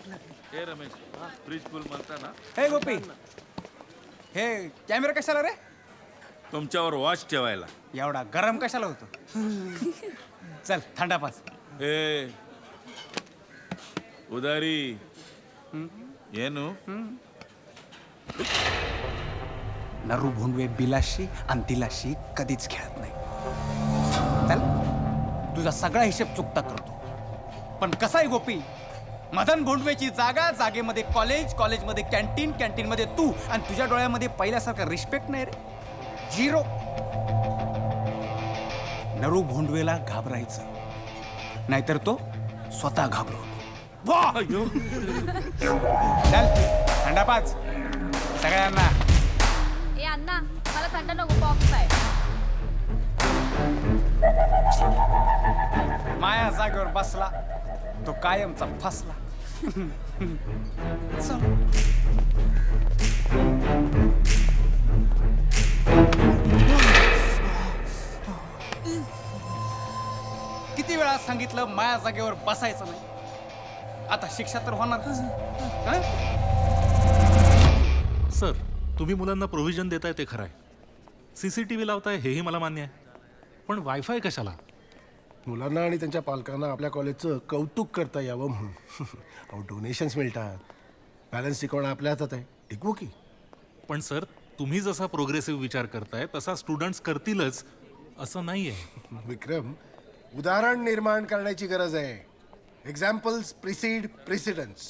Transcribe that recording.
हे रमेश फ्रीज फुल म्हणता ना हे गोपी हे कॅमेरा कशाला रे तुमच्यावर वॉच ठेवायला. एवढा गरम कशाला होतो चल थंडा पाच ए उदारी येनु नरू भोंडवे बिलाशी आणि तिलाशी कधीच खेळत नाही. चल तुझा सगळा हिशेब चुकता करतो. पण कसा आहे गोपी, मदन भोंडवेची जागा, जागेमध्ये कॉलेज, कॉलेजमध्ये कॅन्टीन, कॅन्टीनमध्ये तू, आणि तुझ्या डोळ्यामध्ये पहिल्यासारखा रिस्पेक्ट नाही रे. झिरो. नरू भोंडवेला घाबरायचं नाहीतर तो स्वतः घाबरतो. चल थंडा पाच सगळ्यांना. ए अण्णा मला थंड नको, पॉप्स आहे. माया जागेवर बसला तो कायमचा फसला. चल. किती वेळा सांगितलं माया जागेवर बसायचं नाही. आता शिक्षा तर होणारच. हं? सर, तुम्ही मुलांना प्रोव्हिजन देताय ते खरं आहे. CCTV लावताय हेही मला मान्य आहे. पण वायफाय कशाला? मुलांना आणि त्यांच्या पालकांना आपल्या कॉलेजचं कौतुक करता यावं म्हणून. अहो डोनेशन्स मिळतात, बॅलन्स टिकवणं आपल्या हातात आहे. टिकवू की. पण सर, तुम्ही जसा प्रोग्रेसिव्ह विचार करताय तसा स्टुडंट्स करतीलच असं नाही आहे. विक्रम, उदाहरण निर्माण करण्याची गरज आहे. Examples precede presidents.